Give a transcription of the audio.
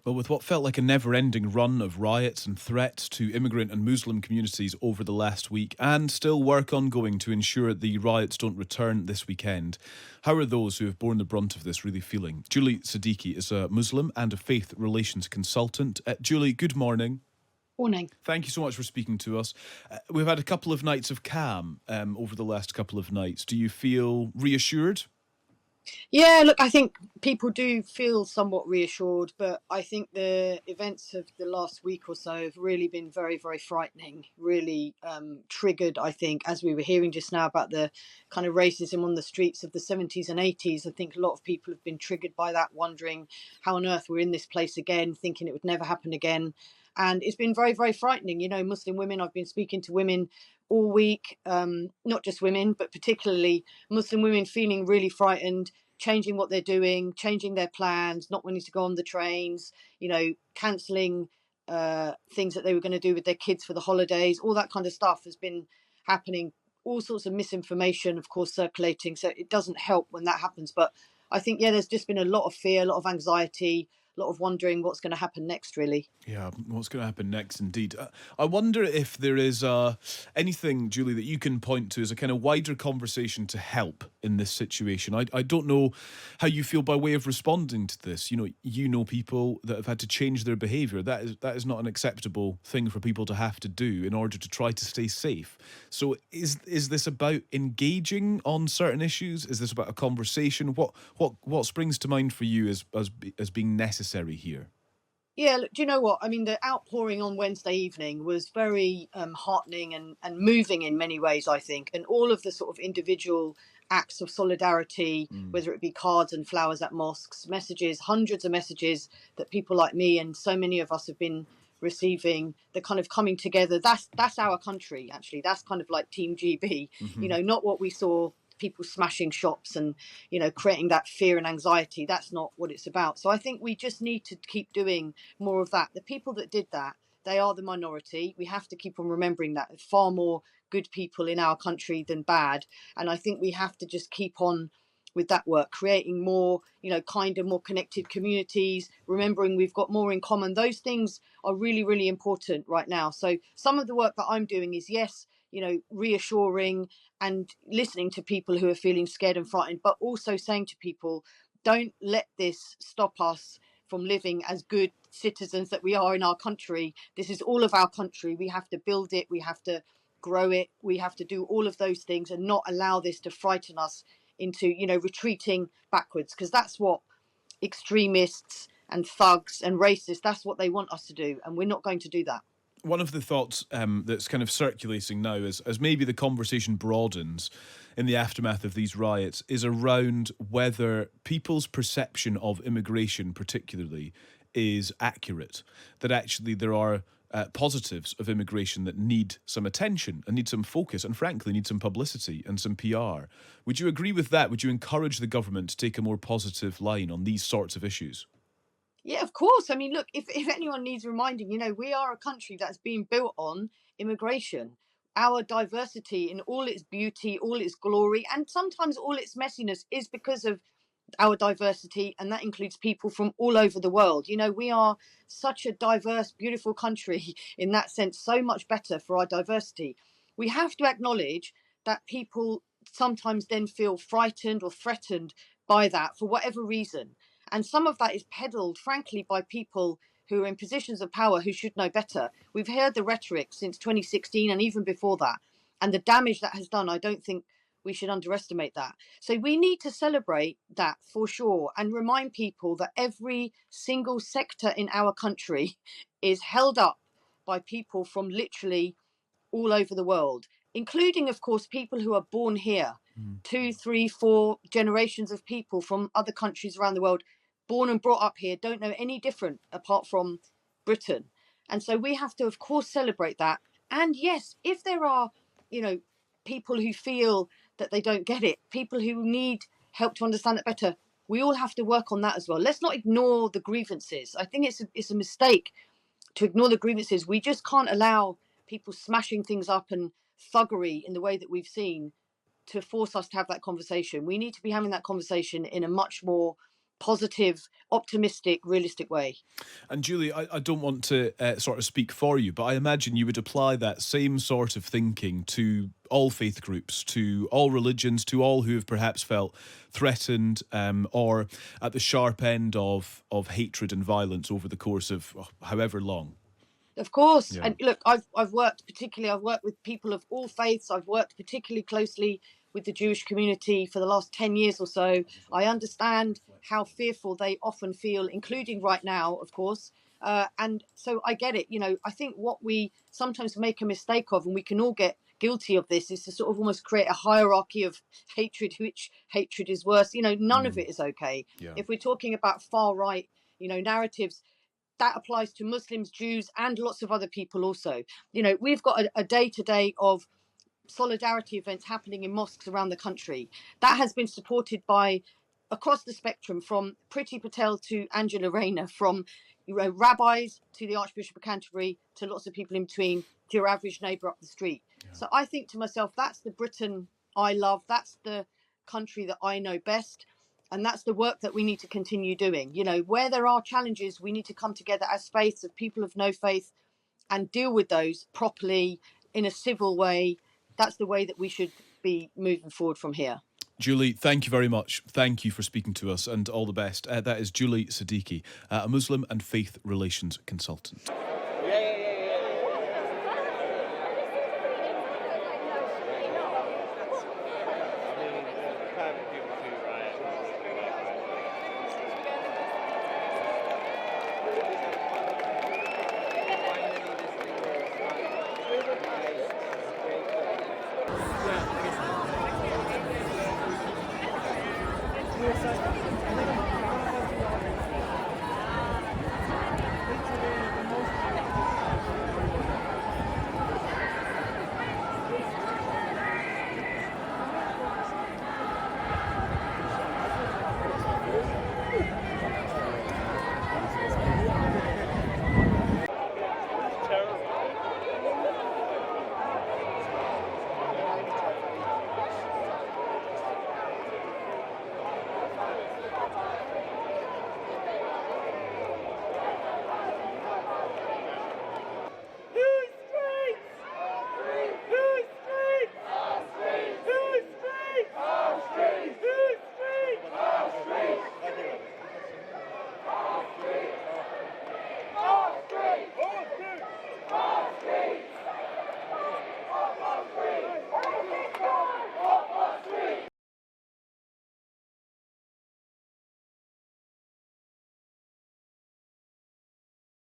Well, with what felt like a never-ending run of riots and threats to immigrant and Muslim communities over the last week, and still work ongoing to ensure the riots don't return this weekend, how are those who have borne the brunt of this really feeling? Julie Siddiqi is a Muslim and a faith relations consultant. Julie, good morning. Morning. Thank you so much for speaking to us. We've had a couple of nights of calm over the last couple of nights. Do you feel reassured? Yeah, look, I think people do feel somewhat reassured, but I think the events of the last week or so have really been very, very frightening, really triggered, I think, as we were hearing just now about the kind of racism on the streets of the 70s and 80s. I think a lot of people have been triggered by that, wondering how on earth we're in this place again, thinking it would never happen again. And it's been very, very frightening. You know, Muslim women, I've been speaking to women all week, not just women, but particularly Muslim women feeling really frightened, changing what they're doing, changing their plans, not wanting to go on the trains, cancelling things that they were going to do with their kids for the holidays. All that kind of stuff has been happening. All sorts of misinformation, of course, circulating. So it doesn't help when that happens. But I think, there's just been a lot of fear, a lot of anxiety, a lot of wondering what's going to happen next, really. Yeah, what's going to happen next, indeed. I wonder if there is anything, Julie, that you can point to as a kind of wider conversation to help in this situation. I don't know how you feel by way of responding to this. You know people that have had to change their behaviour. That is not an acceptable thing for people to have to do in order to try to stay safe. So is this about engaging on certain issues? Is this about a conversation? What springs to mind for you as being necessary here? Yeah, look, do you know what? I mean, the outpouring on Wednesday evening was very heartening and moving in many ways, I think. And all of the sort of individual acts of solidarity, whether it be cards and flowers at mosques, messages, hundreds of messages that people like me and so many of us have been receiving, the kind of coming together. That's our country, actually. That's kind of like Team GB, not what we saw, people smashing shops and creating that fear and anxiety. That's not what it's about. So I think we just need to keep doing more of that. The people that did that, they are the minority. We have to keep on remembering that. There's far more good people in our country than bad, and I think we have to just keep on with that work, creating more kinder, more connected communities, remembering we've got more in common. Those things are really, really important right now. So some of the work that I'm doing is, yes, reassuring and listening to people who are feeling scared and frightened, but also saying to people, don't let this stop us from living as good citizens that we are in our country. This is all of our country. We have to build it. We have to grow it. We have to do all of those things and not allow this to frighten us into, retreating backwards, because that's what extremists and thugs and racists, that's what they want us to do. And we're not going to do that. One of the thoughts that's kind of circulating now as maybe the conversation broadens in the aftermath of these riots is around whether people's perception of immigration particularly is accurate, that actually there are positives of immigration that need some attention and need some focus and frankly need some publicity and some PR. Would you agree with that? Would you encourage the government to take a more positive line on these sorts of issues? Yeah, of course. I mean, look, if anyone needs reminding, we are a country that's been built on immigration. Our diversity in all its beauty, all its glory, and sometimes all its messiness is because of our diversity, and that includes people from all over the world. We are such a diverse, beautiful country in that sense, so much better for our diversity. We have to acknowledge that people sometimes then feel frightened or threatened by that for whatever reason. And some of that is peddled, frankly, by people who are in positions of power who should know better. We've heard the rhetoric since 2016 and even before that. And the damage that has done, I don't think we should underestimate that. So we need to celebrate that for sure and remind people that every single sector in our country is held up by people from literally all over the world, including, of course, people who are born here. 2, 3, 4 generations of people from other countries around the world, born and brought up here, don't know any different apart from Britain. And so we have to, of course, celebrate that. And yes, if there are, people who feel that they don't get it, people who need help to understand it better, we all have to work on that as well. Let's not ignore the grievances. I think it's a mistake to ignore the grievances. We just can't allow people smashing things up and thuggery in the way that we've seen to force us to have that conversation. We need to be having that conversation in a much more positive, optimistic, realistic way. And Julie, I don't want to sort of speak for you, but I imagine you would apply that same sort of thinking to all faith groups, to all religions, to all who have perhaps felt threatened or at the sharp end of hatred and violence over the course of however long. Of course. Yeah. And look, I've worked with people of all faiths. I've worked particularly closely with the Jewish community for the last 10 years or so. I understand how fearful they often feel, including right now, of course. And so I get it. I think what we sometimes make a mistake of, and we can all get guilty of this, is to sort of almost create a hierarchy of hatred, which hatred is worse. None of it is okay. Yeah. If we're talking about far right, narratives, that applies to Muslims, Jews, and lots of other people also. We've got a day-to-day of solidarity events happening in mosques around the country. That has been supported by across the spectrum, from Priti Patel to Angela Rayner, from rabbis to the Archbishop of Canterbury to lots of people in between, to your average neighbour up the street. Yeah. So I think to myself, that's the Britain I love. That's the country that I know best. And that's the work that we need to continue doing. Where there are challenges, we need to come together as faiths of people of no faith and deal with those properly in a civil way. That's the way that we should be moving forward from here. Julie, thank you very much. Thank you for speaking to us, and all the best. That is Julie Siddiqi, a Muslim and faith relations consultant.